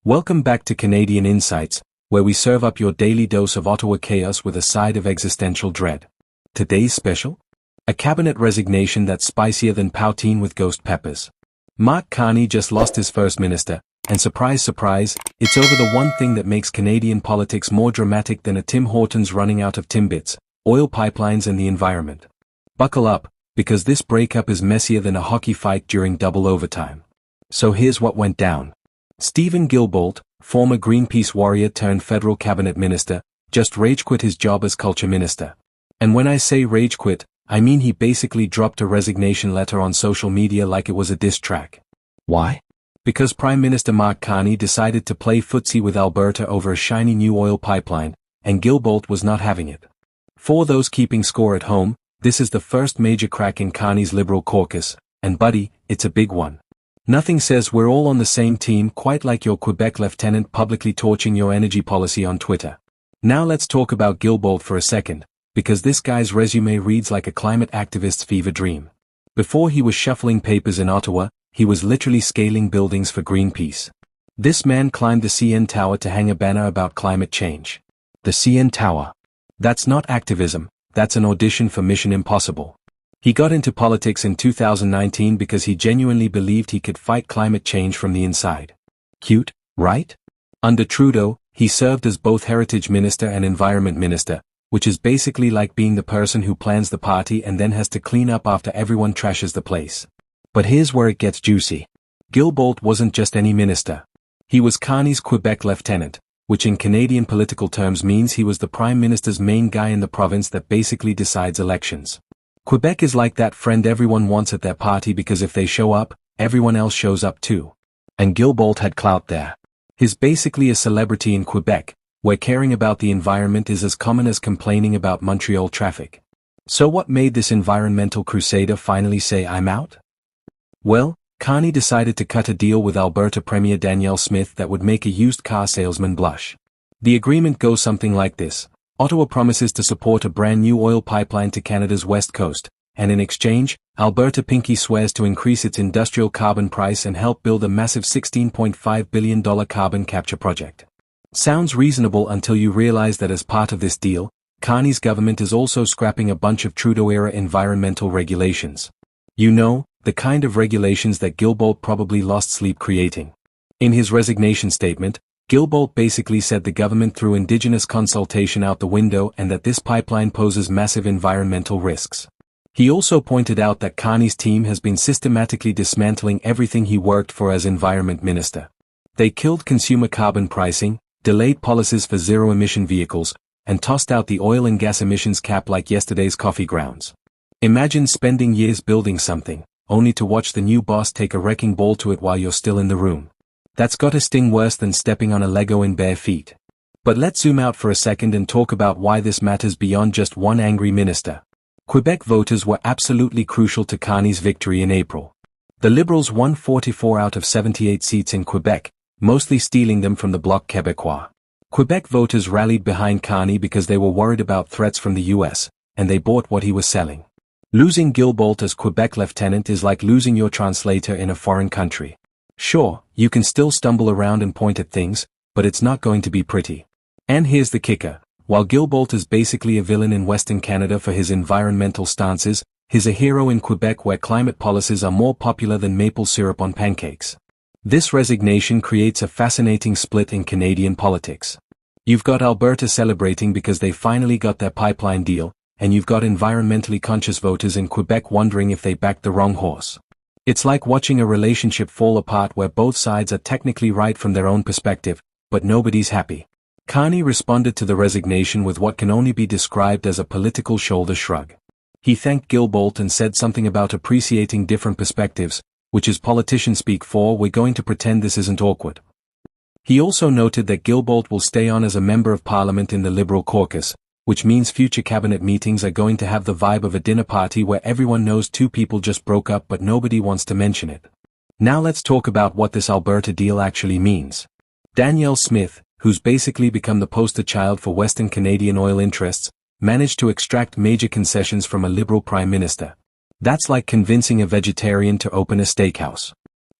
Welcome back to Canadian Insights, where we serve up your daily dose of Ottawa chaos with a side of existential dread. Today's special? A cabinet resignation that's spicier than poutine with ghost peppers. Mark Carney just lost his first minister, and surprise surprise, it's over the one thing that makes Canadian politics more dramatic than a Tim Hortons running out of Timbits, oil pipelines and the environment. Buckle up, because this breakup is messier than a hockey fight during double overtime. So here's what went down. Stephen Guilbeault, former Greenpeace warrior turned federal cabinet minister, just rage quit his job as culture minister. And when I say rage quit, I mean he basically dropped a resignation letter on social media like it was a diss track. Why? Because Prime Minister Mark Carney decided to play footsie with Alberta over a shiny new oil pipeline, and Guilbeault was not having it. For those keeping score at home, this is the first major crack in Carney's Liberal caucus, and buddy, it's a big one. Nothing says we're all on the same team quite like your Quebec lieutenant publicly torching your energy policy on Twitter. Now let's talk about Guilbeault for a second, because this guy's resume reads like a climate activist's fever dream. Before he was shuffling papers in Ottawa, he was literally scaling buildings for Greenpeace. This man climbed the CN Tower to hang a banner about climate change. The CN Tower. That's not activism, that's an audition for Mission Impossible. He got into politics in 2019 because he genuinely believed he could fight climate change from the inside. Cute, right? Under Trudeau, he served as both Heritage Minister and Environment Minister, which is basically like being the person who plans the party and then has to clean up after everyone trashes the place. But here's where it gets juicy. Guilbeault wasn't just any minister. He was Carney's Quebec lieutenant, which in Canadian political terms means he was the Prime Minister's main guy in the province that basically decides elections. Quebec is like that friend everyone wants at their party because if they show up, everyone else shows up too. And Guilbeault had clout there. He's basically a celebrity in Quebec, where caring about the environment is as common as complaining about Montreal traffic. So what made this environmental crusader finally say I'm out? Well, Carney decided to cut a deal with Alberta Premier Danielle Smith that would make a used car salesman blush. The agreement goes something like this. Ottawa promises to support a brand new oil pipeline to Canada's west coast, and in exchange, Alberta Pinky swears to increase its industrial carbon price and help build a massive $16.5 billion carbon capture project. Sounds reasonable until you realize that as part of this deal, Carney's government is also scrapping a bunch of Trudeau-era environmental regulations. You know, the kind of regulations that Guilbeault probably lost sleep creating. In his resignation statement, Guilbeault basically said the government threw Indigenous consultation out the window and that this pipeline poses massive environmental risks. He also pointed out that Carney's team has been systematically dismantling everything he worked for as Environment Minister. They killed consumer carbon pricing, delayed policies for zero-emission vehicles, and tossed out the oil and gas emissions cap like yesterday's coffee grounds. Imagine spending years building something, only to watch the new boss take a wrecking ball to it while you're still in the room. That's gotta sting worse than stepping on a Lego in bare feet. But let's zoom out for a second and talk about why this matters beyond just one angry minister. Quebec voters were absolutely crucial to Carney's victory in April. The Liberals won 44 out of 78 seats in Quebec, mostly stealing them from the Bloc Québécois. Quebec voters rallied behind Carney because they were worried about threats from the US, and they bought what he was selling. Losing Guilbeault as Quebec lieutenant is like losing your translator in a foreign country. Sure, you can still stumble around and point at things, but it's not going to be pretty. And here's the kicker. While Guilbeault is basically a villain in Western Canada for his environmental stances, he's a hero in Quebec where climate policies are more popular than maple syrup on pancakes. This resignation creates a fascinating split in Canadian politics. You've got Alberta celebrating because they finally got their pipeline deal, and you've got environmentally conscious voters in Quebec wondering if they backed the wrong horse. It's like watching a relationship fall apart where both sides are technically right from their own perspective, but nobody's happy. Carney responded to the resignation with what can only be described as a political shoulder shrug. He thanked Guilbeault and said something about appreciating different perspectives, which is politician speak for we're going to pretend this isn't awkward. He also noted that Guilbeault will stay on as a member of parliament in the Liberal caucus, which means future cabinet meetings are going to have the vibe of a dinner party where everyone knows two people just broke up but nobody wants to mention it. Now let's talk about what this Alberta deal actually means. Danielle Smith, who's basically become the poster child for Western Canadian oil interests, managed to extract major concessions from a Liberal Prime Minister. That's like convincing a vegetarian to open a steakhouse.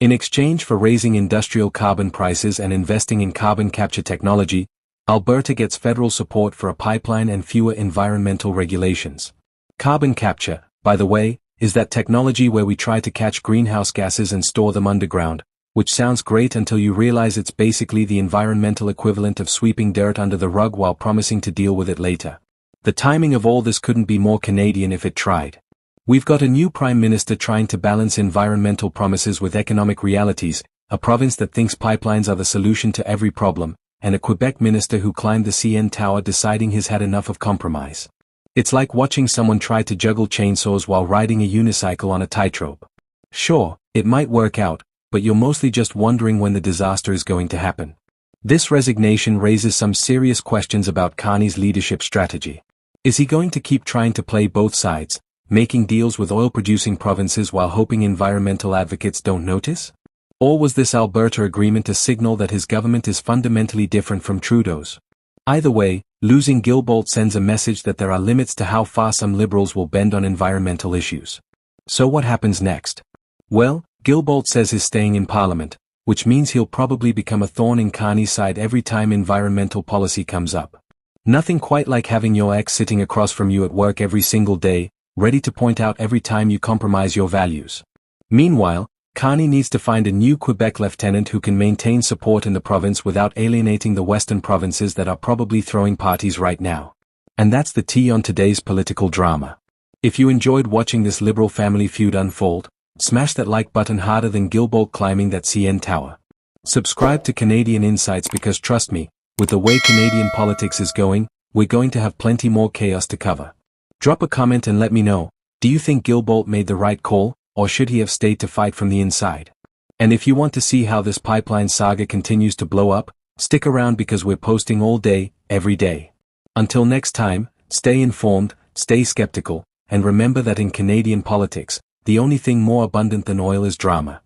In exchange for raising industrial carbon prices and investing in carbon capture technology, Alberta gets federal support for a pipeline and fewer environmental regulations. Carbon capture, by the way, is that technology where we try to catch greenhouse gases and store them underground, which sounds great until you realize it's basically the environmental equivalent of sweeping dirt under the rug while promising to deal with it later. The timing of all this couldn't be more Canadian if it tried. We've got a new Prime Minister trying to balance environmental promises with economic realities, a province that thinks pipelines are the solution to every problem, and a Quebec minister who climbed the CN Tower deciding he's had enough of compromise. It's like watching someone try to juggle chainsaws while riding a unicycle on a tightrope. Sure, it might work out, but you're mostly just wondering when the disaster is going to happen. This resignation raises some serious questions about Carney's leadership strategy. Is he going to keep trying to play both sides, making deals with oil-producing provinces while hoping environmental advocates don't notice? Or was this Alberta agreement a signal that his government is fundamentally different from Trudeau's? Either way, losing Guilbeault sends a message that there are limits to how far some Liberals will bend on environmental issues. So what happens next? Well, Guilbeault says he's staying in Parliament, which means he'll probably become a thorn in Carney's side every time environmental policy comes up. Nothing quite like having your ex sitting across from you at work every single day, ready to point out every time you compromise your values. Meanwhile, Carney needs to find a new Quebec lieutenant who can maintain support in the province without alienating the western provinces that are probably throwing parties right now. And that's the tea on today's political drama. If you enjoyed watching this Liberal family feud unfold, smash that like button harder than Guilbeault climbing that CN Tower. Subscribe to Canadian Insights because trust me, with the way Canadian politics is going, we're going to have plenty more chaos to cover. Drop a comment and let me know, do you think Guilbeault made the right call, or should he have stayed to fight from the inside? And if you want to see how this pipeline saga continues to blow up, stick around because we're posting all day, every day. Until next time, stay informed, stay skeptical, and remember that in Canadian politics, the only thing more abundant than oil is drama.